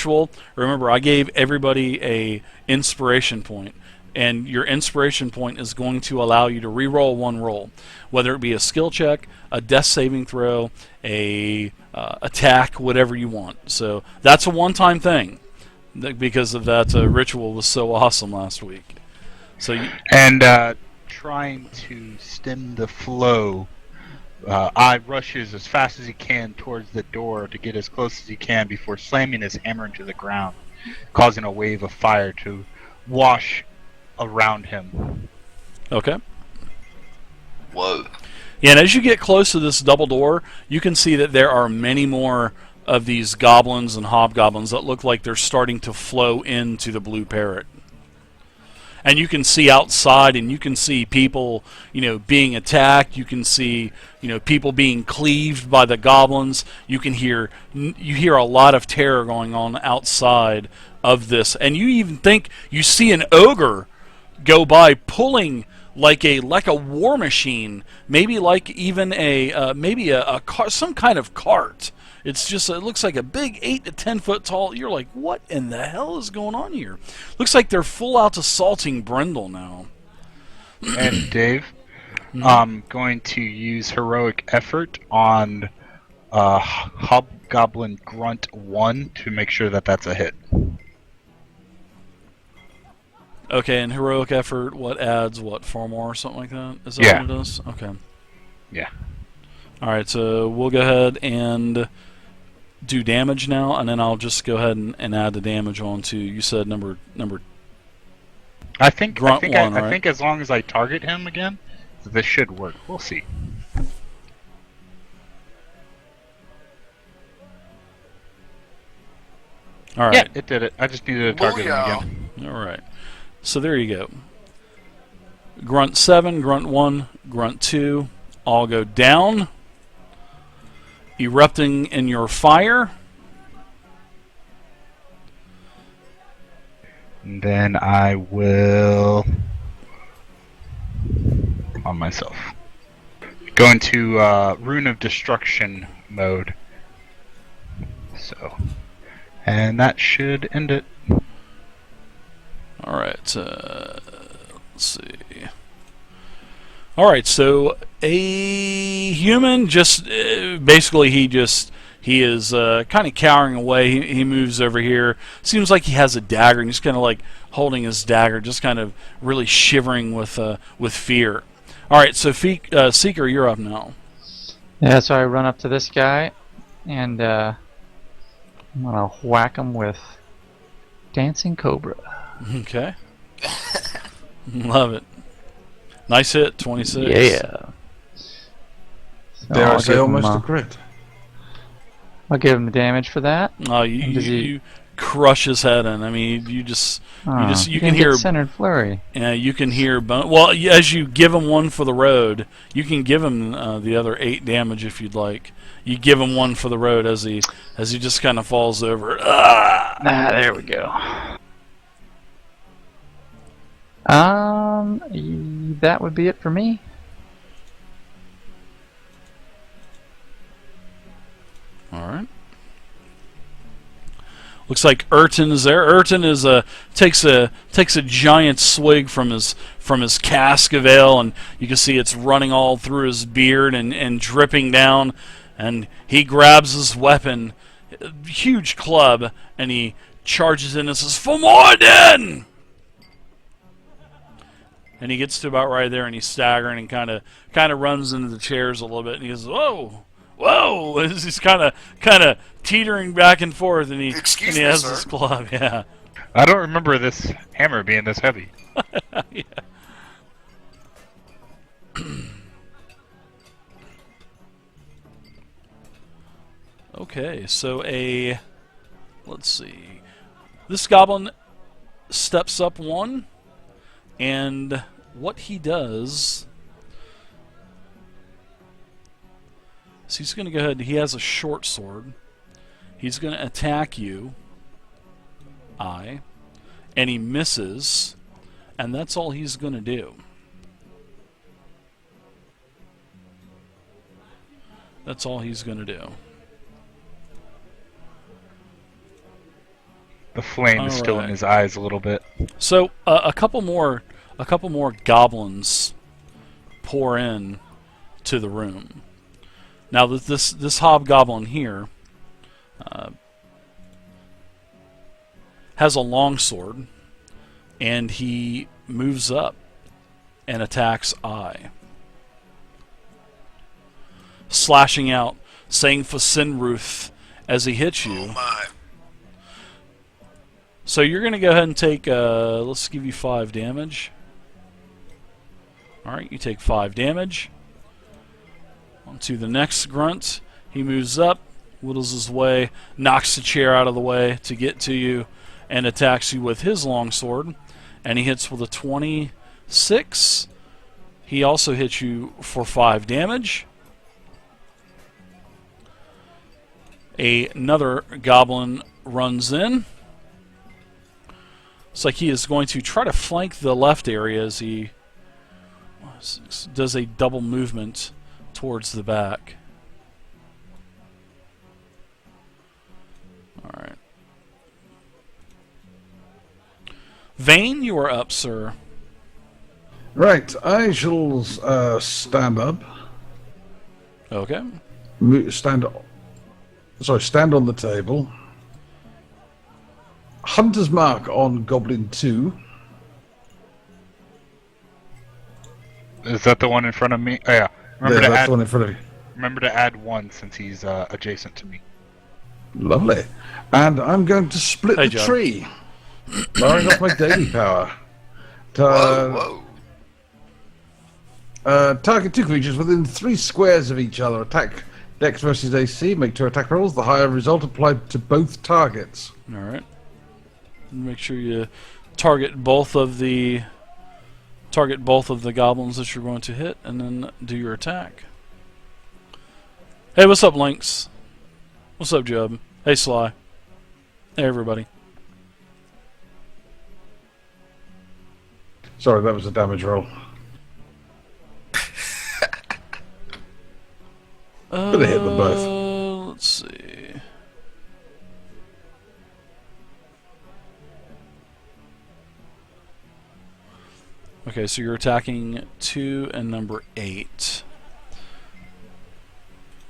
ritual, remember I gave everybody a inspiration point, and your inspiration point is going to allow you to re-roll one roll, whether it be a skill check, a death saving throw, a attack, whatever you want. So that's a one-time thing because of that ritual was so awesome last week. So trying to stem the flow, I rushes as fast as he can towards the door to get as close as he can before slamming his hammer into the ground, causing a wave of fire to wash around him. Okay. Whoa. Yeah, and as you get close to this double door, you can see that there are many more of these goblins and hobgoblins that look like they're starting to flow into the blue parrot. And you can see outside, and you can see people, being attacked. You can see, people being cleaved by the goblins. You hear a lot of terror going on outside of this, and you even think you see an ogre go by pulling like a war machine, maybe like even a car, some kind of cart. It looks like a big 8 to 10 foot tall. You're like, what in the hell is going on here? Looks like they're full out assaulting Brindle now. And Dave, I'm going to use heroic effort on Hobgoblin Grunt 1 to make sure that that's a hit. Okay, and heroic effort, what adds, 4 more or something like that? Is that what it is? Okay. Yeah. Alright, so we'll go ahead and do damage now, and then I'll just go ahead and add the damage on to, you said number I think as long as I target him again, this should work. We'll see. Alright. Yeah, it did it. I just needed to target him again. Alright. So there you go. Grunt 7, Grunt 1, Grunt 2, all go down. Erupting in your fire. And then I will on myself. Go into Rune of Destruction mode. So, and that should end it. Alright, let's see. Alright, so a human just, basically he is kind of cowering away. He moves over here. Seems like he has a dagger, and he's kind of like holding his dagger, just kind of really shivering with fear. Alright, so Seeker, you're up now. Yeah, so I run up to this guy, and I'm going to whack him with Dancing Cobra. Okay. Love it. Nice hit, 26. Yeah. So Dare I say almost a crit. I'll give him the damage for that. Oh, you crush his head in. I mean, you can hear centered flurry. Yeah, you can hear. Well, as you give him one for the road, you can give him the other 8 damage if you'd like. You give him one for the road as he just kind of falls over. There we go. That would be it for me. All right. Looks like Urton is there. Urton takes a giant swig from his cask of ale, and you can see it's running all through his beard and dripping down. And he grabs his weapon, huge club, and he charges in and says, "For Morden!" And he gets to about right there, and he's staggering and kind of runs into the chairs a little bit, and he goes, "Whoa, whoa!" He's kind of teetering back and forth, and he has sir. this club. Yeah. I don't remember this hammer being this heavy. Yeah. Okay, so let's see. This goblin steps up 1. And what he does, so he's going to go ahead, he has a short sword. He's going to attack you, and he misses, and that's all he's going to do. That's all he's going to do. The flame is still in Alright. his eyes a little bit. So a couple more goblins pour in to the room. Now this hobgoblin here has a longsword, and he moves up and attacks I, slashing out, saying "Fasinruth" as he hits you. Oh my. So you're going to go ahead and take, let's give you 5 damage. Alright, you take 5 damage. On to the next grunt. He moves up, whittles his way, knocks the chair out of the way to get to you, and attacks you with his longsword. And he hits with a 26. He also hits you for 5 damage. Another goblin runs in. Looks like he is going to try to flank the left area as he does a double movement towards the back. Alright. Vane, you are up, sir. Right, I shall stand up. Okay. Stand on the table. Hunter's Mark on Goblin 2. Is that the one in front of me? Oh, yeah. Remember, There, to that's add, the one in front of you. remember to add 1 since he's adjacent to me. Lovely. And I'm going to split Hey, the John. tree. Lowering off my daily power. Whoa, whoa. Target 2 creatures within 3 squares of each other. Attack Dex versus AC. Make 2 attack rolls. The higher result applied to both targets. Alright. Make sure you target both of the goblins that you're going to hit, and then do your attack. Hey, what's up, Lynx? What's up, Job? Hey, Sly. Hey, everybody. Sorry, that was a damage roll. Could have hit them both. Let's see. Okay, so you're attacking 2 and number 8.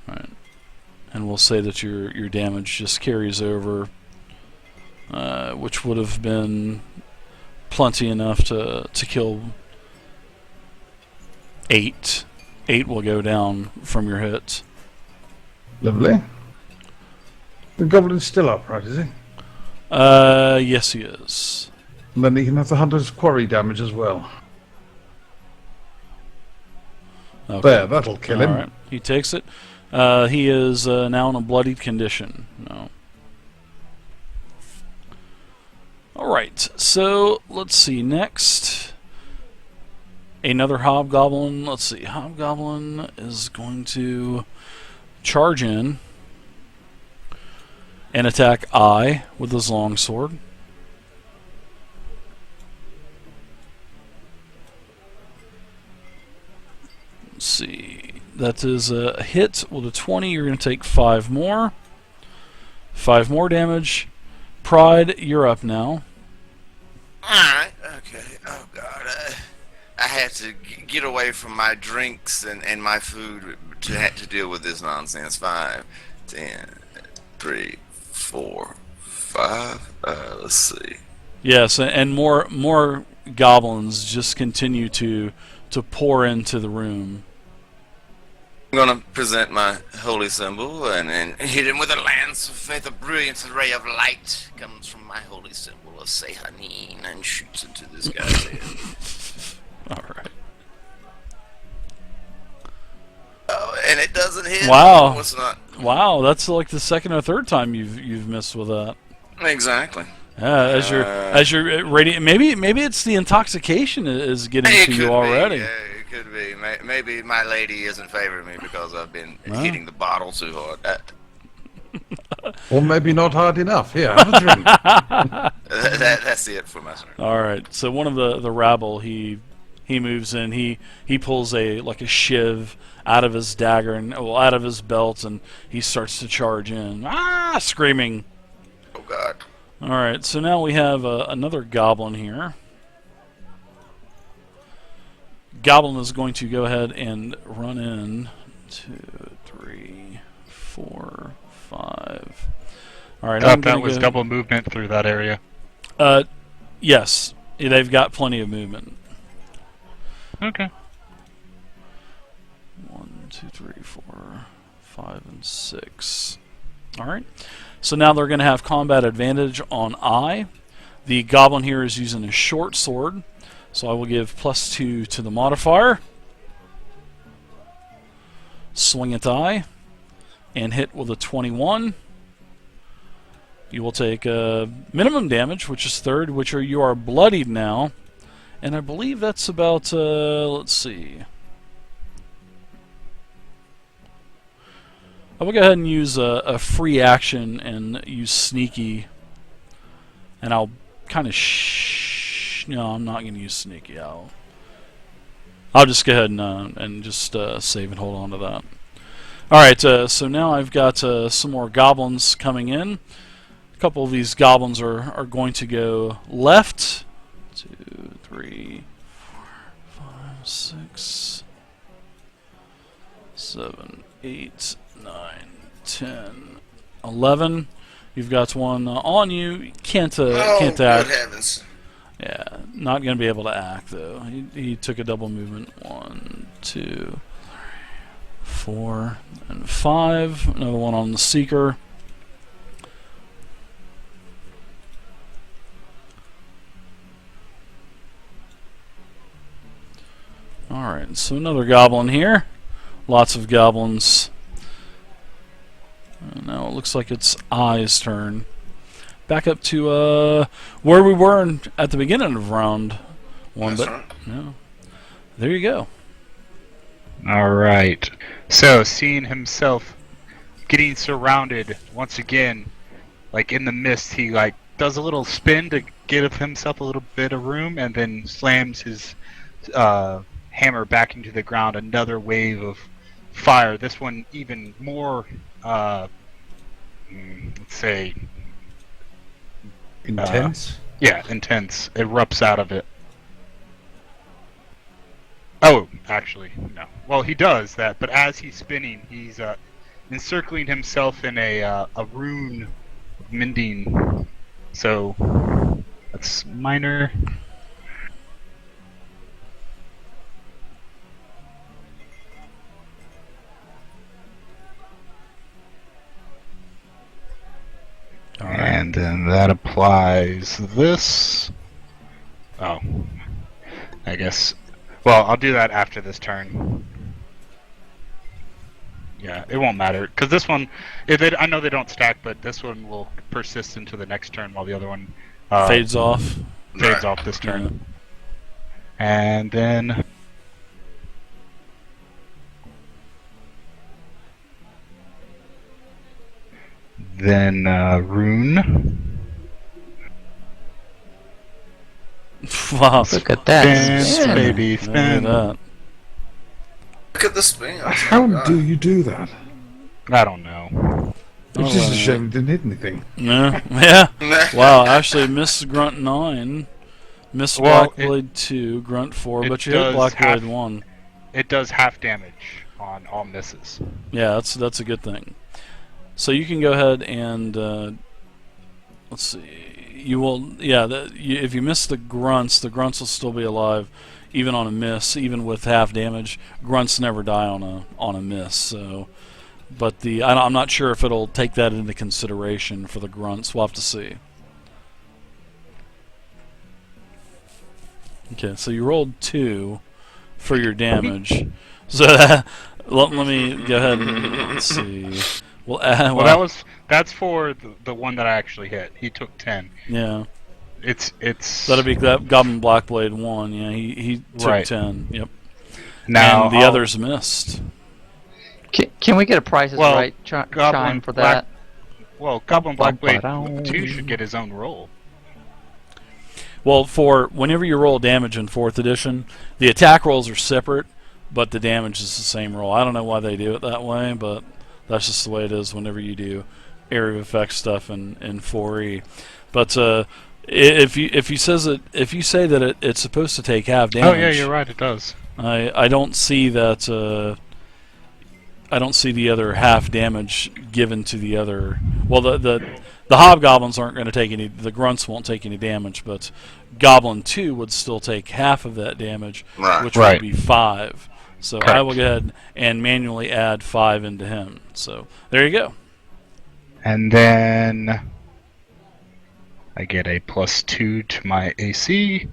Alright. And we'll say that your damage just carries over, which would have been plenty enough to kill 8. 8 will go down from your hits. Lovely. The goblin's still upright, is he? Yes, he is. And then he can have the hunter's quarry damage as well. Okay. There, that'll kill him. Alright, he takes it. He is now in a bloodied condition. No. Alright, so let's see. Next, another hobgoblin. Let's see. Hobgoblin is going to charge in and attack I with his longsword. Let's see. That is a hit with a 20. You're going to take 5 more. 5 more damage. Pride, you're up now. Alright, okay. Oh god. I had to get away from my drinks and my food to deal with this nonsense. 5, 10, 3, 4, 5. Let's see. Yes, and more goblins just continue to pour into the room. I'm gonna present my holy symbol and hit him with a lance of faith. A brilliant ray of light comes from my holy symbol of Sehanin and shoots into this guy's head. Alright. Oh, and it doesn't hit. Wow. What's not? Wow, that's like the second or third time you've missed with that. Exactly. Yeah, as you're radiant, maybe it's the intoxication is getting It to could you already. be. It could be. Maybe my lady isn't favoring me because I've been hitting the bottle too hard. Or maybe not hard enough. Here, have a drink. That's it for my turn. All right. So one of the rabble, he moves in. He pulls a shiv out of his dagger and out of his belt, and he starts to charge in, screaming. Oh God. Alright, so now we have another goblin here. Goblin is going to go ahead and run in 2, 3, 4, 5. Alright, I'm That gonna was go, double movement through that area. yes, they've got plenty of movement. Okay. 1, 2, 3, 4, 5, and 6. Alright. So now they're going to have combat advantage on I. The goblin here is using a short sword. So I will give +2 to the modifier. Swing at I. And hit with a 21. You will take minimum damage, which is 3rd, which you are bloodied now. And I believe that's about, let's see. I will go ahead and use a free action and use sneaky. And I'll kind of no, I'm not going to use sneaky. I'll just go ahead and just save and hold on to that. Alright, so now I've got some more goblins coming in. A couple of these goblins are going to go left. 2, 3, 4, 5, 6, 7, 8, 9, 10, 11. You've got one on you. You can't Good act. heavens. Yeah, not going to be able to act though. He took a double movement. 1, 2, 3, 4, and 5. Another one on the seeker. Alright, so another goblin here. Lots of goblins. Now it looks like it's I's turn. Back up to where we were at the beginning of round 1. That's But right. no, there you go. All right. So, seeing himself getting surrounded once again, like in the mist, he like does a little spin to give himself a little bit of room, and then slams his hammer back into the ground. Another wave of fire. This one even more, let's say, Intense. yeah, intense. Erupts out of it. Oh, actually, no. Well, he does that, but as he's spinning, he's encircling himself in a rune of mending. So that's minor. And then that applies this. Oh, I guess. Well, I'll do that after this turn. Yeah, it won't matter because this one, I know they don't stack, but this one will persist into the next turn while the other one Fades off. fades off this turn. And then rune. Wow. Look at that. Spin, baby, Look at spin. that. Look at the spin. How do you do that? I don't know. It's just a shame you didn't hit anything. Yeah. Yeah. Wow, actually missed Grunt 9. Missed Well, Blackblade 2, Grunt 4, it but you hit does Blackblade half- 1. It does half damage on all misses. Yeah, that's a good thing. So you can go ahead and let's see. You will, yeah. If you miss the grunts will still be alive, even on a miss, even with half damage. Grunts never die on a miss. So, but I'm not sure if it'll take that into consideration for the grunts. We'll have to see. Okay, so you rolled 2 for your damage. So let me go ahead and let's see. Well, that's for the one that I actually hit. He took 10. Yeah. It's That'll be that Goblin Blackblade 1. Yeah, he took Right. 10. Yep. now And the others missed. Can we get a Price is Well, Right Goblin chime for Black- that? Well, Goblin Blackblade Ba-ba-dum. 2 should get his own roll. Well, for whenever you roll damage in 4th edition, the attack rolls are separate, but the damage is the same roll. I don't know why they do it that way, but that's just the way it is whenever you do area of effect stuff in 4E. But if you say that it's supposed to take half damage. Oh yeah, you're right. It does. I don't see that. I don't see the other half damage given to the other. Well, the hobgoblins aren't going to take any. The grunts won't take any damage, but Goblin 2 would still take half of that damage, Right. which Right. would be 5. So I Correct. will go ahead and manually add 5 into him. So there you go. And then I get a +2 to my AC.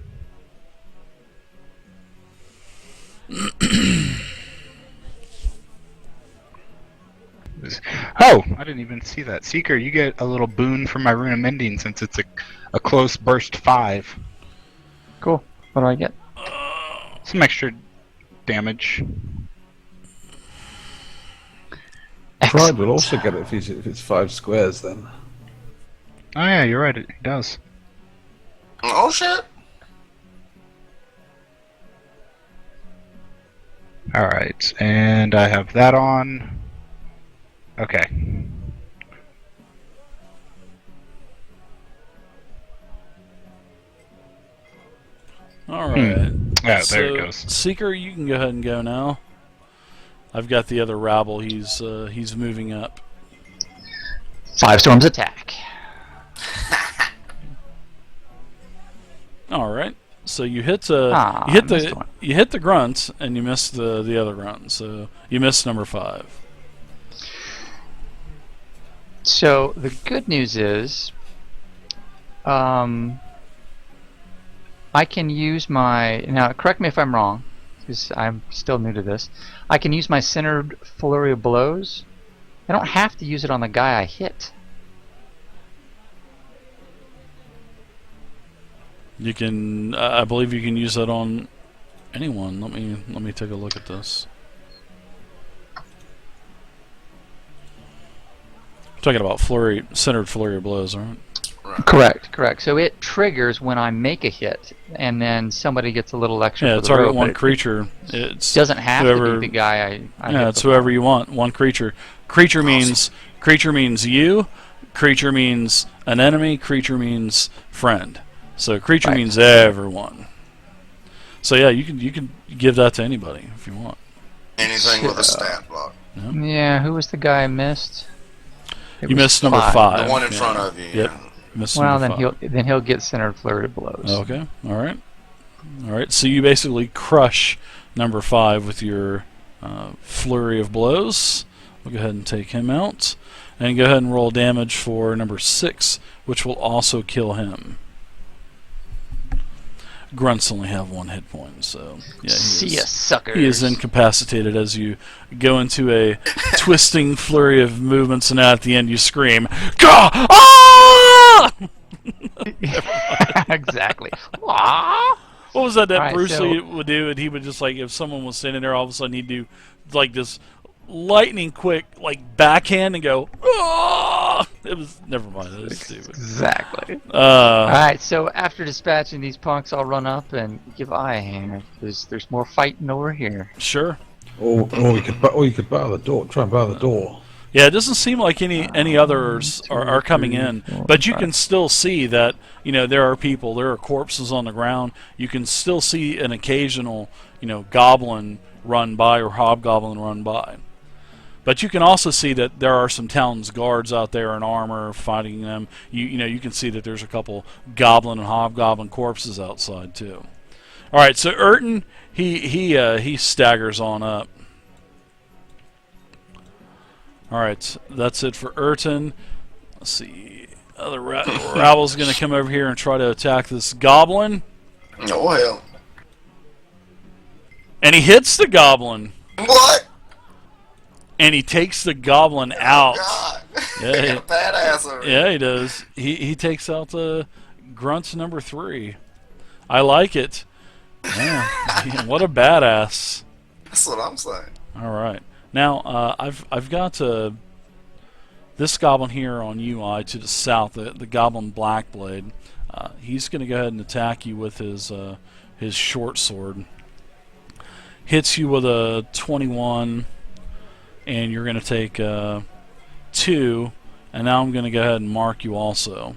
Oh, I didn't even see that. Seeker, you get a little boon from my rune of mending since it's a close burst 5. Cool. What do I get? Some extra damage. Pride will also get it if it's 5 squares then. Oh yeah, you're right. It does. Oh shit! All right, and I have that on. Okay. All right. Yeah, So, there it goes. Seeker, you can go ahead and go now. I've got the other rabble. He's moving up. 5 storms attack. All right. So you hit Ah, you hit missed the one. you hit the grunt and you missed the other grunt. So you missed number 5. So the good news is, I can use my, now correct me if I'm wrong, because I'm still new to this. I can use my centered flurry of blows. I don't have to use it on the guy I hit. You can, I believe, you can use that on anyone. Let me take a look at this. Talking about centered flurry of blows, right? Correct. So it triggers when I make a hit, and then somebody gets a little extra. Yeah, for the target rope, one but it creature. It doesn't have whoever, to be the guy I yeah, hit it's before. whoever you want. One creature. Creature means you. Creature means an enemy. Creature means friend. So creature Right. means everyone. So yeah, you can give that to anybody if you want. Anything with a stat block. Yeah, who was the guy I missed? It You was missed number 5. The one in yeah. front of you. Yep. Yeah. Missed Well, number then 5. he'll get centered flurry of blows. Okay. All right. So you basically crush number 5 with your flurry of blows. We'll go ahead and take him out, and go ahead and roll damage for number 6, which will also kill him. Grunts only have 1 hit point, so yeah, See ya, suckers. he is incapacitated as you go into a twisting flurry of movements, and at the end you scream, "Gah! Ah!" Exactly. Aww. What was that Alright, Bruce so- Lee would do? And he would just, like, if someone was standing there, all of a sudden he'd do like this lightning quick, like, backhand and go, "Ah!" It was, never mind, that was stupid. Exactly. All Uh, right. So after dispatching these punks, I'll run up and give I a hand. There's more fighting over here. sure. Or you could bar the door. Try and bar the door. Yeah, it doesn't seem like any others are coming in, but you can still see that, there are people, there are corpses on the ground. You can still see an occasional, goblin run by or hobgoblin run by. But you can also see that there are some town's guards out there in armor fighting them. You can see that there's a couple goblin and hobgoblin corpses outside too. All right, so Urton he staggers on up. All right, that's it for Urton. Let's see. Other Rabble's going to come over here and try to attack this goblin. Oh hell. And he hits the goblin. What? And he takes the goblin out. God. Yeah, he- Badass over Yeah, he does. He takes out the grunts number 3. I like it. Yeah, what a badass. That's what I'm saying. All right. Now, I've got this goblin here on UI to the south, the goblin Blackblade. He's going to go ahead and attack you with his short sword. Hits you with a 21, and you're going to take 2. And now I'm going to go ahead and mark you also.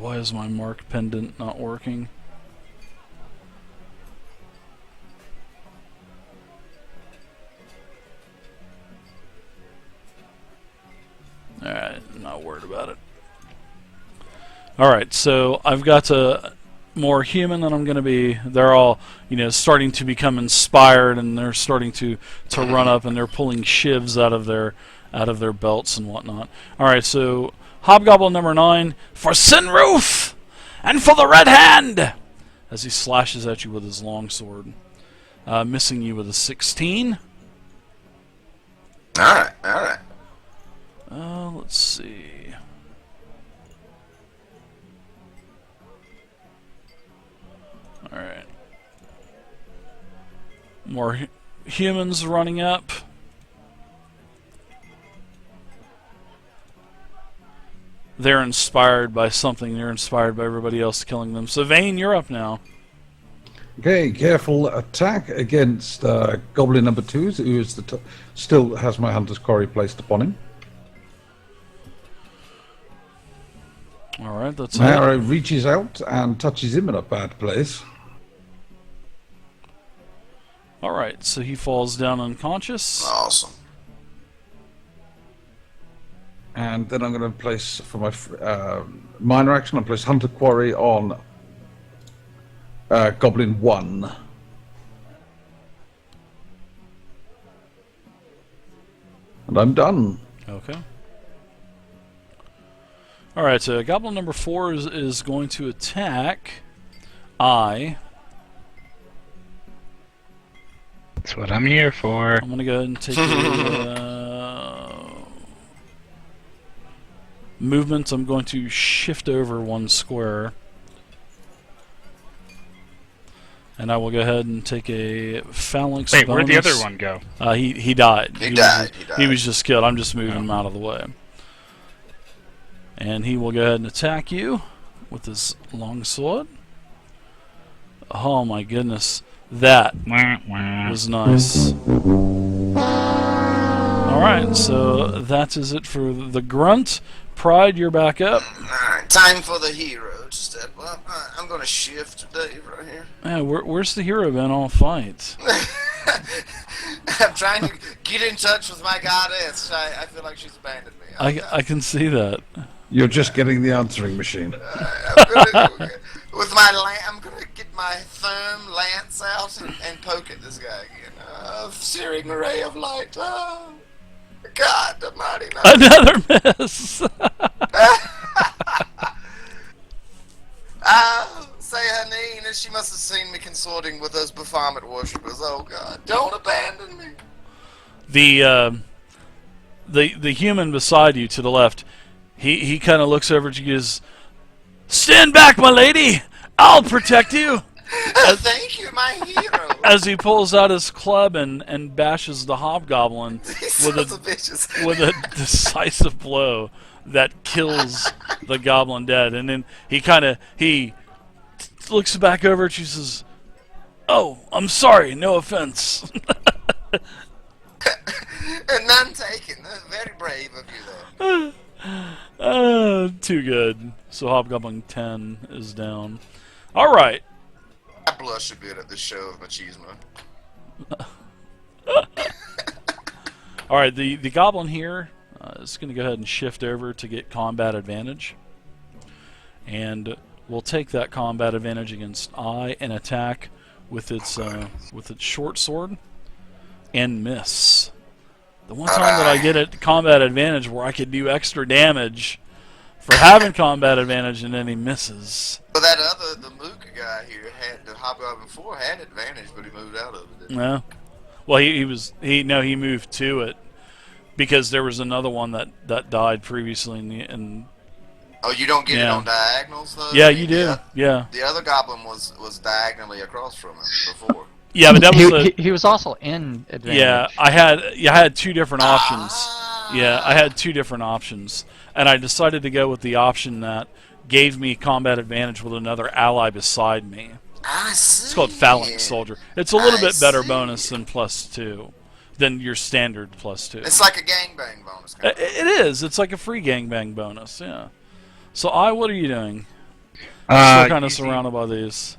why is my mark pendant not working? Alright, not worried about it. Alright, so I've got more human than I'm going to be. They're all, starting to become inspired, and they're starting to run up, and they're pulling shivs out of their belts and whatnot. Alright, so Hobgoblin number 9 for Sinroof and for the Red Hand, as he slashes at you with his longsword, missing you with a 16. Alright, alright. Let's see. Alright. More humans running up. They're inspired by something. They're inspired by everybody else killing them. So, Vane, you're up now. Okay, careful attack against Goblin number 2, who is still has my Hunter's Quarry placed upon him. Alright, that's My it. arrow reaches out and touches him in a bad place. Alright, so he falls down unconscious. Awesome. And then I'm going to place, for my minor action, I'll place Hunter Quarry on Goblin 1. And I'm done. Okay. Alright, so Goblin number 4 is going to attack I. That's what I'm here for. I'm going to go ahead and take movement. I'm going to shift over 1 square. And I will go ahead and take a phalanx Wait, bonus. where'd the other one go? He died. He died. He was just killed. I'm just moving him out of the way. And he will go ahead and attack you with his longsword. Oh my goodness. That was nice. Alright, so that is it for the grunt. Pride, you're back up. Alright, time for the hero to step up. I'm gonna shift Dave right here. Yeah, where's the hero been all fight? I'm trying to get in touch with my goddess. I feel like she's abandoned me. I can see that. You're just getting the answering machine. I'm gonna get my firm lance out and poke at this guy again. Searing ray of light. Oh, God almighty. Another miss! Say her name, and she must have seen me consorting with those Baphomet worshippers. Oh God, don't abandon me. The human beside you to the left, he kind of looks over at you and goes, "Stand back, my lady! I'll protect you!" Thank you, my hero. As he pulls out his club and bashes the hobgoblin with a decisive blow that kills the goblin dead. And then he looks back over at you and says, "Oh, I'm sorry, no offense." None taken. Very brave of you there. Too good. So Hobgoblin 10 is down. Alright. I blush a bit at this show of machismo. Alright, the goblin here is going to go ahead and shift over to get combat advantage. And we'll take that combat advantage against I and attack with its short sword and miss. The one time that I get a combat advantage where I could do extra damage for having combat advantage, and then he misses. But the Mooka guy here had the Hobgoblin 4 had advantage, but he moved out of it. Didn't he? Yeah. Well, he moved to it because there was another one that died previously and Oh, you don't get it on diagonals though? Yeah, you do. Yeah. The other goblin was diagonally across from him before. Yeah, but that was he was also in advantage. Yeah, I had 2 different options. Yeah, I had 2 different options, and I decided to go with the option that gave me combat advantage with another ally beside me. I see. It's called Phalanx Soldier. It's a little bit better bonus than +2, than your standard +2. It's like a gangbang bonus. It is. It's like a free gangbang bonus. Yeah. So what are you doing? Still kind of using- surrounded by these.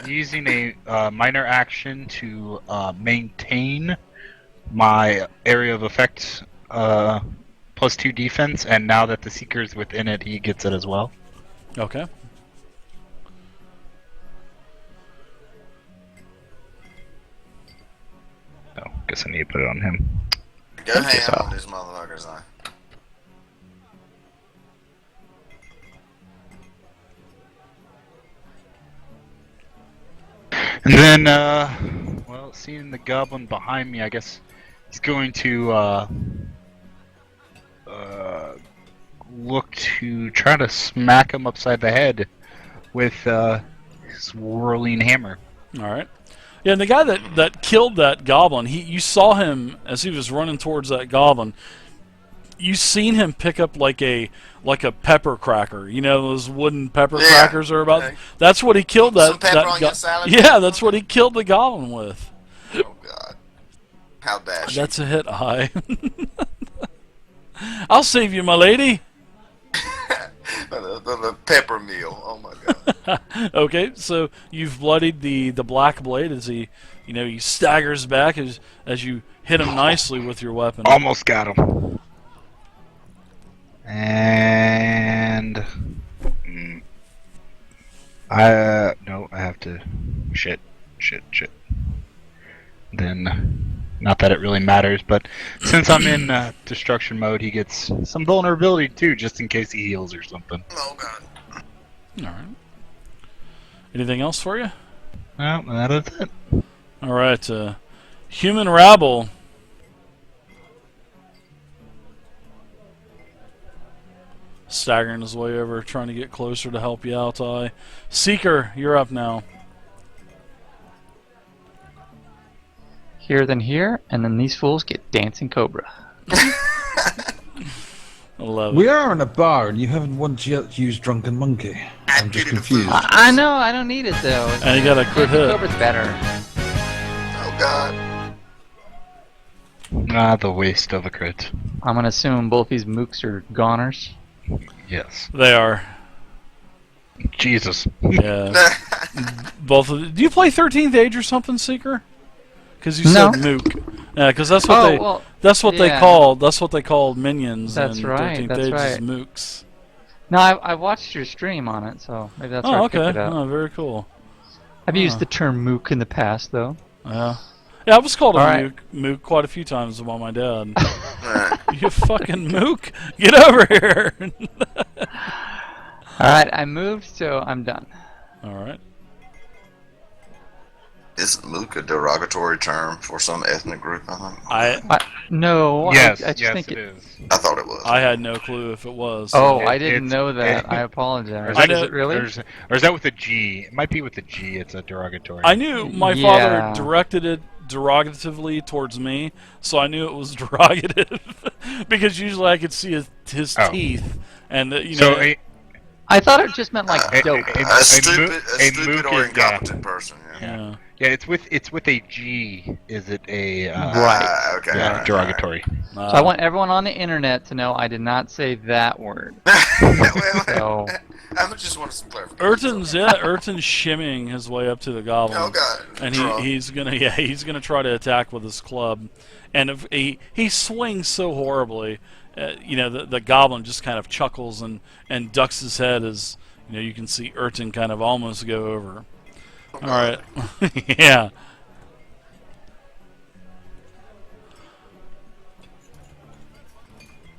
Using a minor action to maintain my area of effect +2 defense, and now that the Seeker is within it, he gets it as well. Okay. Oh, guess I need to put it on him. Go ham on these motherfuckers, huh? And then, well, seeing the goblin behind me, I guess he's going to look to try to smack him upside the head with his whirling hammer. All right. Yeah, and the guy that killed that goblin, you saw him as he was running towards that goblin. You seen him pick up like a pepper cracker. You know those wooden pepper crackers are about. Okay. That's what he killed Some pepper on your salad? Yeah, that's what he killed the goblin with. Oh god. How dashing. That's a hit high. I'll save you, my lady. the pepper meal. Oh my god. Okay, so you've bloodied the black blade as he staggers back as you hit him nicely with your weapon. Almost got him. And no, I have to shit. Then, not that it really matters, but since I'm in destruction mode, he gets some vulnerability too, just in case he heals or something. Oh god. All right. Anything else for you? Well, that is it. All right, human rabble. Staggering his way over, trying to get closer to help you out. Seeker, you're up now. Here then here, and then these fools get dancing cobra. I love We it. are in a bar, and you haven't once yet used Drunken Monkey. I'm just confused. I know, I don't need it though. And you got a crit Dancing hit. cobra's better. Oh god. Ah, the waste of a crit. I'm gonna assume both these mooks are goners. Yes. They are. Jesus. Yeah. Both of. Do you play 13th Age or something, Seeker? Because you No. said mook. Yeah, because that's what they. well, That's what they yeah. called. That's what they called minions. That's in right, 13th that's Age is right. mooks. no, I watched your stream on it, so maybe that's where Oh, I picked okay. it up. Oh, very cool. I've used the term mook in the past, though. Yeah. Yeah, I was called a All right. mook quite a few times by my dad. Alright. You fucking mook! Get over here! All right, I moved, so I'm done. All right. Isn't mook a derogatory term for some ethnic group? No, Yes, I just yes, think it is. I thought it was. I had no clue if it was. Oh, It- I didn't it's- know that. it- I Or apologize. is, I that, know- Is it really? or is that with a G? It might be with a G. It's a derogatory. I knew my Yeah. father directed it derogatively towards me, so I knew it was derogative because usually I could see his Oh. teeth, and So I thought it just meant like dope. A stupid mook or is, incompetent person. yeah. yeah, it's with a G. Is it a Right. Okay. yeah, alright, derogatory? So I want everyone on the internet to know I did not say that word. alright. So I just wanted some clarification. Urton's shimmying his way up to the goblin. Oh god. And Drunk. he's gonna try to attack with his club, and if he swings so horribly, the goblin just kind of chuckles and ducks his head as you can see Urton kind of almost go over. All right, yeah.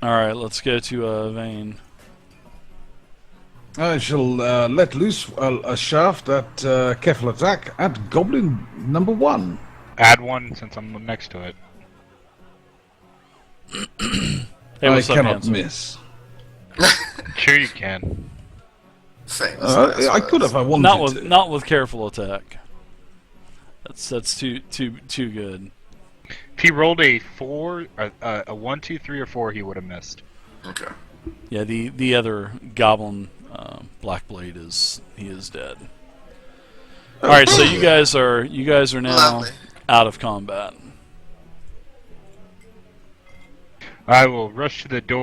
All right, let's go to Vane. I shall let loose a shaft at careful attack at Goblin number 1. Add one since I'm next to it. Hey, I what's up, cannot handsome? miss. Sure you can. Famous I could if I wanted Not with careful attack. That's too good. If he rolled a 4, a 1, 2, 3, or 4, he would have missed. Okay. Yeah, the other goblin Blackblade is dead. All right, so you guys are now Lovely. out of combat. I will rush to the door.